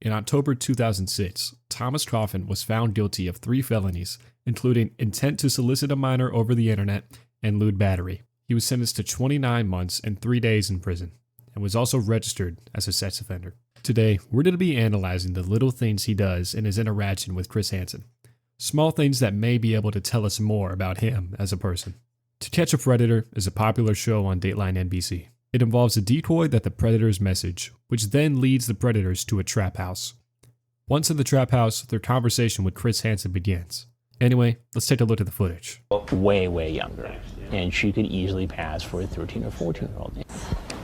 In October 2006, Thomas Coffen was found guilty of 3 felonies, including intent to solicit a minor over the internet and lewd battery. He was sentenced to 29 months and 3 days in prison, and was also registered as a sex offender. Today, we're going to be analyzing the little things he does in his interaction with Chris Hansen. Small things that may be able to tell us more about him as a person. To Catch a Predator is a popular show on Dateline NBC. It involves a decoy that the predators message, which then leads the predators to a trap house. Once in the trap house, their conversation with Chris Hansen begins. Anyway, let's take a look at the footage. Way younger, and she could easily pass for a 13 or 14-year-old.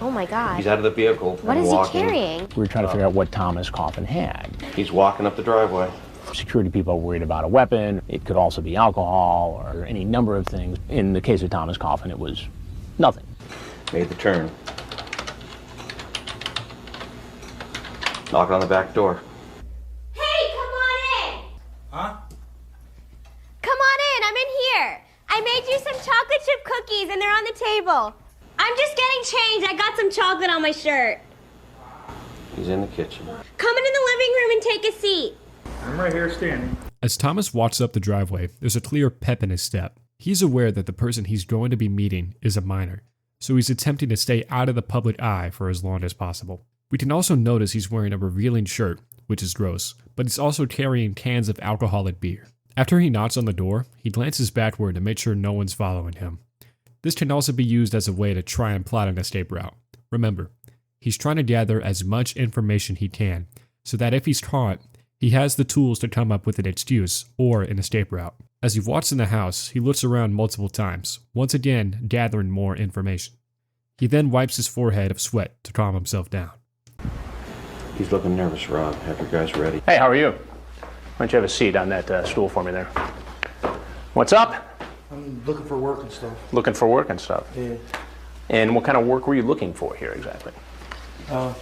Oh my God. He's out of the vehicle. What is he carrying? We were trying to figure out what Thomas Coffen had. He's walking up the driveway. Security people are worried about a weapon. It could also be alcohol or any number of things. In the case of Thomas Coffen, it was nothing. Made the turn. Knock on the back door. Hey, come on in! Huh? Come on in, I'm in here. I made you some chocolate chip cookies and they're on the table. I'm just getting changed. I got some chocolate on my shirt. He's in the kitchen. Come into the living room and take a seat. I'm right here standing. As Thomas walks up the driveway, there's a clear pep in his step. He's aware that the person he's going to be meeting is a minor, so he's attempting to stay out of the public eye for as long as possible. We can also notice he's wearing a revealing shirt, which is gross, but he's also carrying cans of alcoholic beer. After he knocks on the door, he glances backward to make sure no one's following him. This can also be used as a way to try and plot an escape route. Remember, he's trying to gather as much information he can, so that if he's caught, he has the tools to come up with an excuse or an escape route. As he walks in the house, he looks around multiple times, once again gathering more information. He then wipes his forehead of sweat to calm himself down. He's looking nervous, Rob. Have your guys ready. Hey, how are you? Why don't you have a seat on that stool for me there? What's up? I'm looking for work and stuff. Looking for work and stuff. Yeah. And what kind of work were you looking for here exactly? I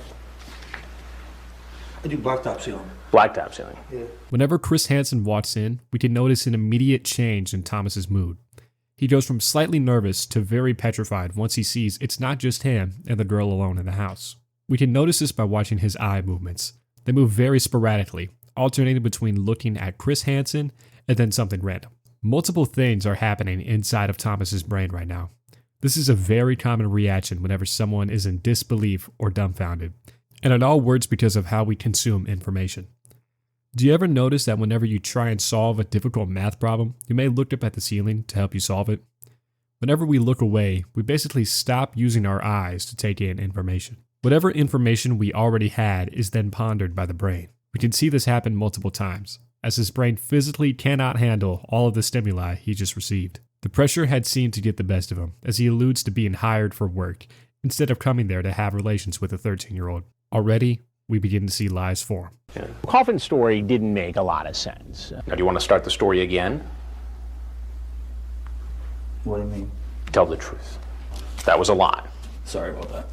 do blacktop sealing. Blacktop sealing. Yeah. Whenever Chris Hansen walks in, we can notice an immediate change in Thomas's mood. He goes from slightly nervous to very petrified once he sees it's not just him and the girl alone in the house. We can notice this by watching his eye movements. They move very sporadically, alternating between looking at Chris Hansen and then something random. Multiple things are happening inside of Thomas's brain right now. This is a very common reaction whenever someone is in disbelief or dumbfounded, and it all works because of how we consume information. Do you ever notice that whenever you try and solve a difficult math problem, you may look up at the ceiling to help you solve it? Whenever we look away, we basically stop using our eyes to take in information. Whatever information we already had is then pondered by the brain. We can see this happen multiple times, as his brain physically cannot handle all of the stimuli he just received. The pressure had seemed to get the best of him, as he alludes to being hired for work, instead of coming there to have relations with a 13-year-old. Already, we begin to see lies form. Yeah. Coffen's story didn't make a lot of sense. Now, do you want to start the story again? What do you mean? Tell the truth. That was a lie. Sorry about that.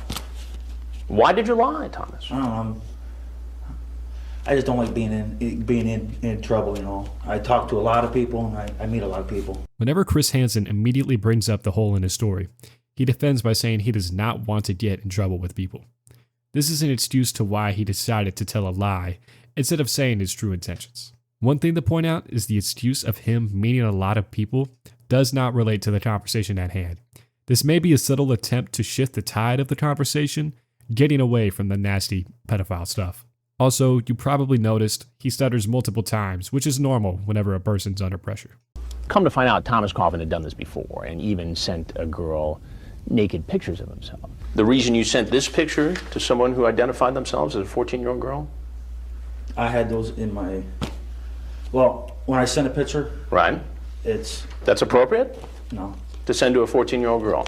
Why did you lie, Thomas? I don't know. I just don't like being in trouble, you know. I talk to a lot of people and I meet a lot of people. Whenever Chris Hansen immediately brings up the hole in his story, he defends by saying he does not want to get in trouble with people. This is an excuse to why he decided to tell a lie instead of saying his true intentions. One thing to point out is the excuse of him meeting a lot of people does not relate to the conversation at hand. This may be a subtle attempt to shift the tide of the conversation, getting away from the nasty pedophile stuff. Also, you probably noticed he stutters multiple times, which is normal whenever a person's under pressure. Come to find out, Thomas Coffen had done this before and even sent a girl naked pictures of himself. The reason you sent this picture to someone who identified themselves as a 14-year-old girl? I had those in my... Well, when I send a picture... Right. That's appropriate? No. To send to a 14-year-old girl?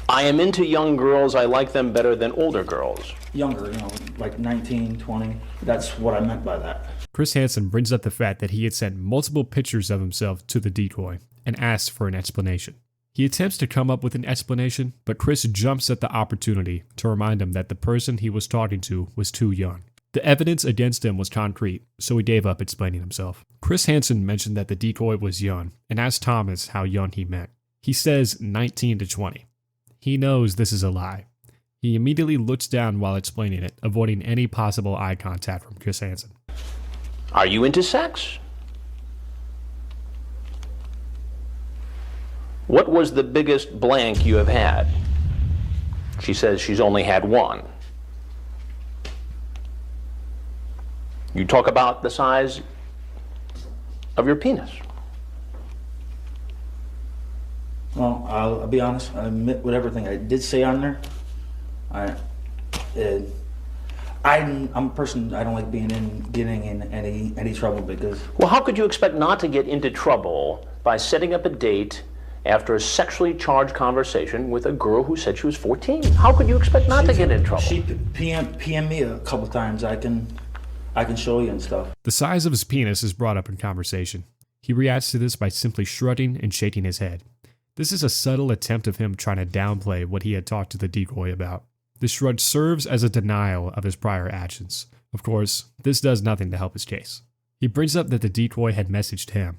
I am into young girls. I like them better than older girls. Younger, you know, like 19, 20. That's what I meant by that. Chris Hansen brings up the fact that he had sent multiple pictures of himself to the decoy and asks for an explanation. He attempts to come up with an explanation, but Chris jumps at the opportunity to remind him that the person he was talking to was too young. The evidence against him was concrete, so he gave up explaining himself. Chris Hansen mentioned that the decoy was young and asked Thomas how young he meant. He says 19 to 20. He knows this is a lie. He immediately looks down while explaining it, avoiding any possible eye contact from Chris Hansen. Are you into sex? What was the biggest blank you have had? She says she's only had one. You talk about the size of your penis. Well, I'll be honest. I admit with everything I did say on there. I'm a person. I don't like getting in any trouble because. Well, how could you expect not to get into trouble by setting up a date after a sexually charged conversation with a girl who said she was 14? How could you expect not to get in trouble? She PM me a couple times. I can show you and stuff. The size of his penis is brought up in conversation. He reacts to this by simply shrugging and shaking his head. This is a subtle attempt of him trying to downplay what he had talked to the decoy about. This shrug serves as a denial of his prior actions. Of course, this does nothing to help his case. He brings up that the decoy had messaged him,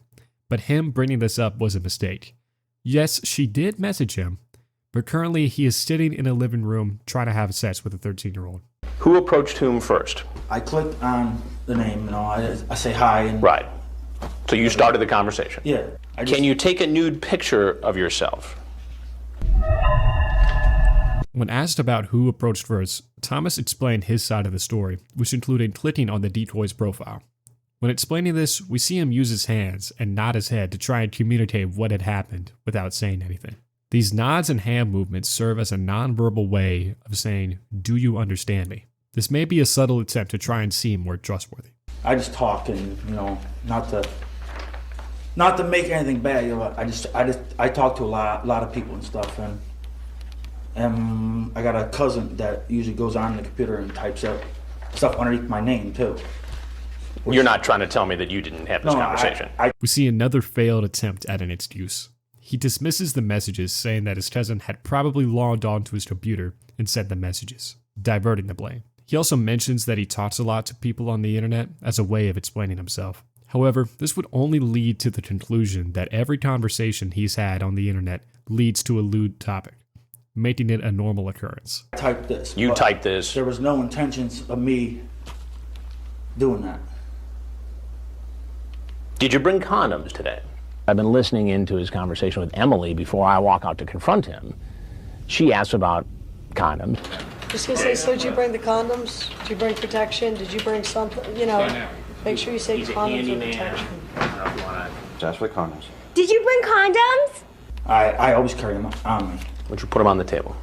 but him bringing this up was a mistake. Yes, she did message him, but currently he is sitting in a living room trying to have sex with a 13-year-old. Who approached whom first? I clicked on the name, I say hi. And Right. So you started the conversation. Yeah. Can you take a nude picture of yourself? When asked about who approached first, Thomas explained his side of the story, which included clicking on the decoy's profile. When explaining this, we see him use his hands and nod his head to try and communicate what had happened without saying anything. These nods and hand movements serve as a nonverbal way of saying, "Do you understand me?" This may be a subtle attempt to try and seem more trustworthy. I just talk and not to make anything bad. I talk to a lot of people and stuff, and I got a cousin that usually goes on the computer and types up stuff underneath my name too. You're not trying to tell me that you didn't have this conversation. We see another failed attempt at an excuse. He dismisses the messages, saying that his cousin had probably logged onto his computer and sent the messages, diverting the blame. He also mentions that he talks a lot to people on the internet as a way of explaining himself. However, this would only lead to the conclusion that every conversation he's had on the internet leads to a lewd topic, making it a normal occurrence. I typed this. You typed this. There was no intentions of me doing that. Did you bring condoms today? I've been listening into his conversation with Emily before I walk out to confront him. She asked about condoms. Just gonna say, so did you bring the condoms? Did you bring protection? Did you bring something? Make sure you say condoms and protection. That's for condoms. Did you bring condoms? I always carry them on me. Why don't you put them on the table?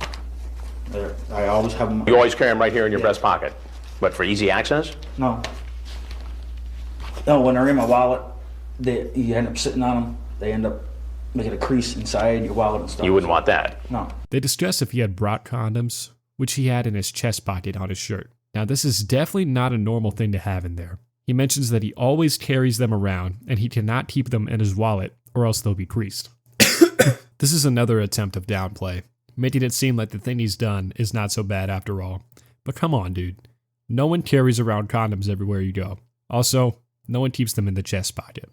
I always have them. You always carry them right here in your breast pocket. But for easy access? No, when they're in my wallet, you end up sitting on them. They end up making a crease inside your wallet and stuff. You wouldn't want that. No. They discuss if he had brought condoms, which he had in his chest pocket on his shirt. Now, this is definitely not a normal thing to have in there. He mentions that he always carries them around and he cannot keep them in his wallet or else they'll be creased. This is another attempt of downplay, making it seem like the thing he's done is not so bad after all. But come on, dude. No one carries around condoms everywhere you go. Also, no one keeps them in the chest pocket.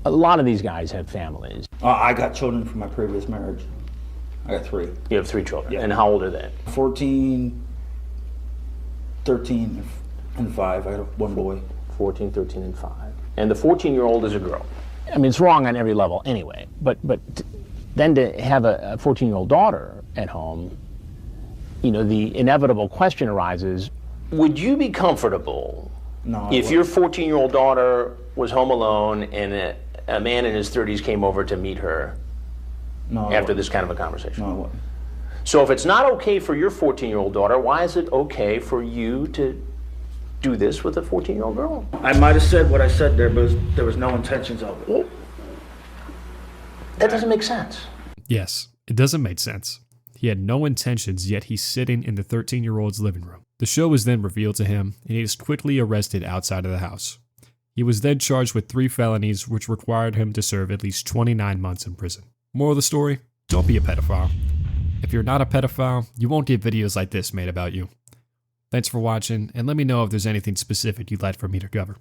A lot of these guys have families. I got children from my previous marriage. I got 3. You have 3 children. Yeah. And how old are they? 14, 13, and 5. I got one boy. 14, 13, and 5. And the 14-year-old is a girl. I mean, it's wrong on every level anyway. But then to have a 14-year-old daughter at home, the inevitable question arises, would you be comfortable if your 14-year-old daughter was home alone and a man in his 30s came over to meet her after this kind of a conversation? No, I wouldn't. So if it's not okay for your 14-year-old daughter, why is it okay for you to do this with a 14-year-old girl? I might have said what I said there, but there was no intentions of it. Well, that doesn't make sense. Yes, it doesn't make sense. He had no intentions, yet he's sitting in the 13-year-old's living room. The show is then revealed to him, and he is quickly arrested outside of the house. He was then charged with 3 felonies, which required him to serve at least 29 months in prison. Moral of the story? Don't be a pedophile. If you're not a pedophile, you won't get videos like this made about you. Thanks for watching, and let me know if there's anything specific you'd like for me to cover.